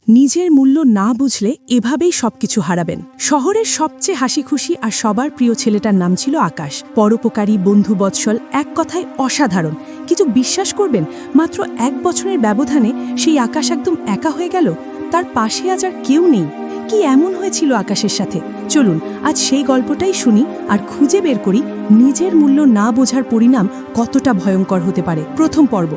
নিজের মূল্য না বুঝলে এভাবেই সবকিছু হারাবেন। শহরের সবচেয়ে হাসিখুশি আর সবার প্রিয় ছেলেটার নাম ছিল আকাশ। পরোপকারী, বন্ধুবৎসল, এক কথায় অসাধারণ। কিছু বিশ্বাস করবেন, মাত্র 1 বছরের ব্যবধানে সেই আকাশ একদম একা হয়ে গেল। তার পাশে আজ আর কেউ নেই। কি এমন হয়েছিল আকাশের সাথে? চলুন আজ সেই গল্পটাই শুনি আর খুঁজে বের করি নিজের মূল্য না বোঝার পরিণাম কতটা ভয়ঙ্কর হতে পারে। প্রথম পর্ব,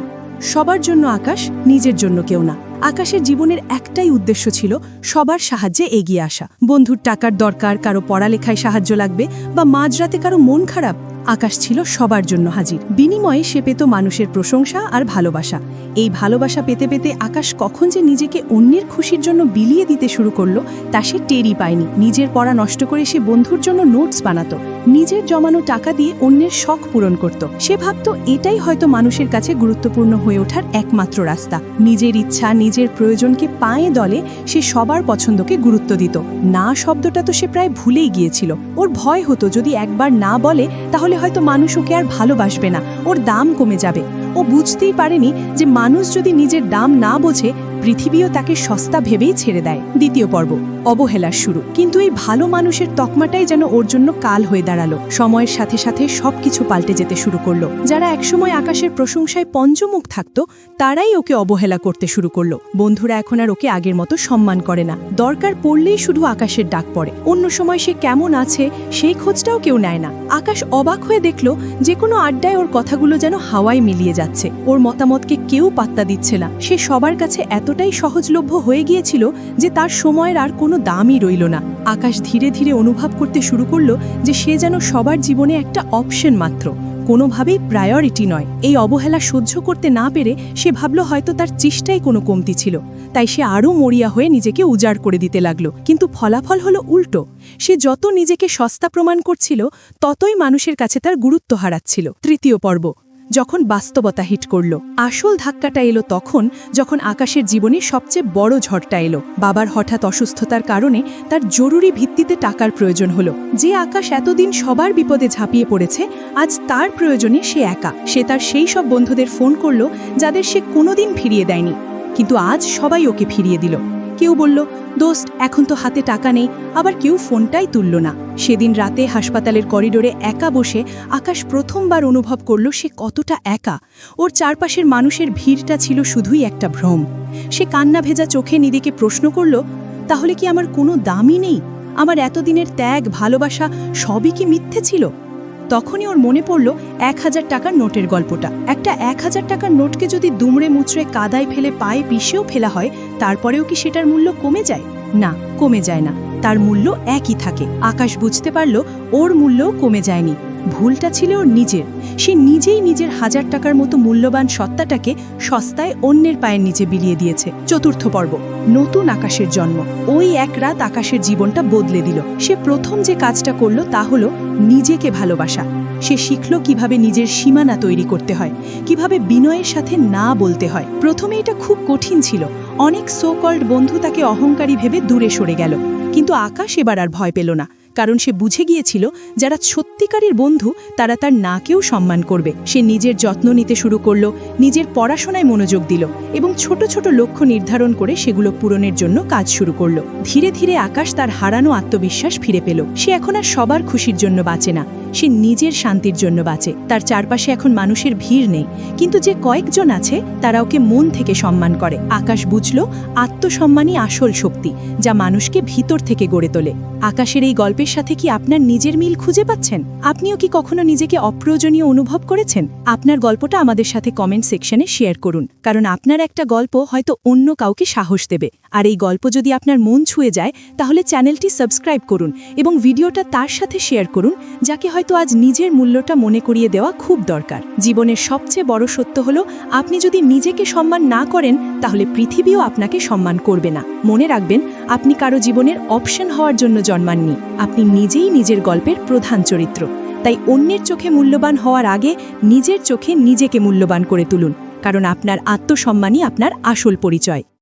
সবার জন্য আকাশ, নিজের জন্য কেউ না। আকাশের জীবনের একটাই উদ্দেশ্য ছিল সবার সাহায্যে এগিয়ে আসা। বন্ধুর টাকার দরকার, কারো পড়ালেখায় সাহায্য লাগবে, বা মাঝরাতে কারো মন খারাপ, আকাশ ছিল সবার জন্য হাজির। বিনিময়ে সে পেত মানুষের প্রশংসা আর ভালোবাসা। এই ভালোবাসা পেতে পেতে আকাশ কখন যে নিজেকে অন্যের খুশির জন্য বিলিয়ে দিতে শুরু করলো তা সে টেরই পায়নি। নিজের পড়া নষ্ট করে সে বন্ধুর জন্য নোটস বানাতো, নিজের জমানো টাকা দিয়ে অন্যের শখ পূরণ করত। সে ভাবত এটাই হয়তো মানুষের কাছে গুরুত্বপূর্ণ হয়ে ওঠার একমাত্র রাস্তা। নিজের ইচ্ছা, নিজের প্রয়োজনকে পায়ে দলে সে সবার পছন্দকে গুরুত্ব দিত। না শব্দটা তো সে প্রায় ভুলেই গিয়েছিল। ওর ভয় হতো যদি একবার না বলে তাহলে হয়তো মানুষ ওকে আর ভালোবাসবে না, ওর দাম কমে যাবে। ও বুঝতেই পারেনি যে মানুষ যদি নিজের দাম না বোঝে, পৃথিবীও তাকে সস্তা ভেবেই ছেড়ে দেয়। দ্বিতীয় পর্ব, অবহেলার শুরু। কিন্তু এই ভালো মানুষের তকমাটাই যেন ওর জন্য কাল হয়ে দাঁড়ালো। সময়ের সাথে সাথে সবকিছু পাল্টে যেতে শুরু করলো। যারা একসময় আকাশের প্রশংসায় পঞ্চমুখ থাকতো, তারাই ওকে অবহেলা করতে শুরু করলো। বন্ধুরা এখন আর ওকে আগের মতো সম্মান করে না। দরকার পড়লেই শুধু আকাশের ডাক পড়ে। অন্য সময় সে কেমন আছে সেই খোঁজটাও কেউ নেয় না। আকাশ অবাক হয়ে দেখল যে কোনো আড্ডায় ওর কথাগুলো যেন হাওয়ায় মিলিয়ে যাচ্ছে। ওর মতামতকে কেউ পাত্তা দিচ্ছে না। সে সবার কাছে এতটাই সহজলভ্য হয়ে গিয়েছিল যে তার সময়ের আর কোনো দামই রইল না। আকাশ ধীরে ধীরে অনুভব করতে শুরু করলো যে সে যেন সবার জীবনে একটা অপশন মাত্র, কোনোভাবেই প্রায়োরিটি নয়। এই অবহেলা সহ্য করতে না পেরে সে ভাবল হয়তো তার চেষ্টায় কোনো কমতি ছিল, তাই সে আরও মরিয়া হয়ে নিজেকে উজাড় করে দিতে লাগলো। কিন্তু ফলাফল হলো উল্টো। সে যত নিজেকে সস্তা প্রমাণ করছিল, ততই মানুষের কাছে তার গুরুত্ব হারাচ্ছিল। তৃতীয় পর্ব, যখন বাস্তবতা হিট করল। আসল ধাক্কাটা এলো তখন যখন আকাশের জীবনে সবচেয়ে বড় ঝড়টা এলো। বাবার হঠাৎ অসুস্থতার কারণে তার জরুরি ভিত্তিতে টাকার প্রয়োজন হলো। যে আকাশ এতদিন সবার বিপদে ঝাঁপিয়ে পড়েছে, আজ তার প্রয়োজনে সে একা। সে তার সেই সব বন্ধুদের ফোন করলো যাদের সে কোনোদিন ফিরিয়ে দেয়নি, কিন্তু আজ সবাই ওকে ফিরিয়ে দিল। কেউ বলল, দোস্ত এখন তো হাতে টাকা নেই, আবার কেউ ফোনটাই তুলল না। সেদিন রাতে হাসপাতালের করিডোরে একা বসে আকাশ প্রথমবার অনুভব করল সে কতটা একা। ওর চারপাশের মানুষের ভিড়টা ছিল শুধুই একটা ভ্রম। সে কান্না ভেজা চোখে নিজেকে প্রশ্ন করল, তাহলে কি আমার কোনো দামই নেই? আমার এতদিনের ত্যাগ, ভালোবাসা সবই কি মিথ্যে ছিল? তখনই ওর মনে পড়ল 1000 টাকার নোটের গল্পটা। একটা 1000 টাকার নোটকে যদি দুমড়ে মুচড়ে কাদায় ফেলে পায়ে পিষেও ফেলা হয়, তারপরেও কি সেটার মূল্য কমে যায়? না, কমে যায় না। তার মূল্য একই থাকে। আকাশ বুঝতে পারল ওর মূল্যও কমে যায়নি। ভুলটা ছিল ওর নিজের। সে নিজেই নিজের 1000 টাকার মতো মূল্যবান সত্তাটাকে সস্তায় অন্যের পায়ের নিচে বিলিয়ে দিয়েছে। চতুর্থ পর্ব, নতুন আকাশের জন্ম। ওই এক রাত আকাশের জীবনটা বদলে দিল। সে প্রথম যে কাজটা করলো তা হলো নিজেকে ভালোবাসা। সে শিখল কিভাবে নিজের সীমানা তৈরি করতে হয়, কিভাবে বিনয়ের সাথে না বলতে হয়। প্রথমে এটা খুব কঠিন ছিল। অনেক সো কল্ড বন্ধু তাকে অহংকারী ভেবে দূরে সরে গেল। কিন্তু আকাশ এবার আর ভয় পেল না, কারণ সে বুঝে গিয়েছিল যারা সত্যিকারের বন্ধু তারা তার নাকেও সম্মান করবে। সে নিজের যত্ন নিতে শুরু করল, নিজের পড়াশোনায় মনোযোগ দিল এবং ছোট ছোট লক্ষ্য নির্ধারণ করে সেগুলো পূরণের জন্য কাজ শুরু করল। ধীরে ধীরে আকাশ তার হারানো আত্মবিশ্বাস ফিরে পেল। সে এখন আর সবার খুশির জন্য বাঁচে না, সে নিজের শান্তির জন্য বাঁচে। তার চারপাশে এখন মানুষের ভিড় নেই, কিন্তু যে কয়েকজন আছে তারা ওকে মন থেকে সম্মান করে। আকাশ বুঝল আত্মসম্মানই আসল শক্তি, যা মানুষকে ভিতর থেকে গড়ে তোলে। আকাশের এই গল্পের সাথে কি আপনার নিজের মিল খুঁজে পাচ্ছেন? আপনিও কি কখনো নিজেকে অপ্রয়োজনীয় অনুভব করেছেন? আপনার গল্পটা আমাদের সাথে কমেন্ট সেকশনে শেয়ার করুন, কারণ আপনার একটা গল্প হয়তো অন্য কাউকে সাহস দেবে। আর এই গল্প যদি আপনার মন ছুঁয়ে যায়, তাহলে চ্যানেলটি সাবস্ক্রাইব করুন এবং ভিডিওটা তার সাথে শেয়ার করুন, যাকে হয়তো আজ নিজের মূল্যটা মনে করিয়ে দেওয়া খুব দরকার। জীবনের সবচেয়ে বড় সত্য হলো, আপনি যদি নিজেকে সম্মান না করেন, তাহলে পৃথিবীও আপনাকে সম্মান করবে না। মনে রাখবেন, আপনি কারো জীবনের অপশন হওয়ার জন্য জন্মাননি। আপনি নিজেই নিজের গল্পের প্রধান চরিত্র। তাই অন্যের চোখে মূল্যবান হওয়ার আগে নিজের চোখে নিজেকে মূল্যবান করে তুলুন, কারণ আপনার আত্মসম্মানই আপনার আসল পরিচয়।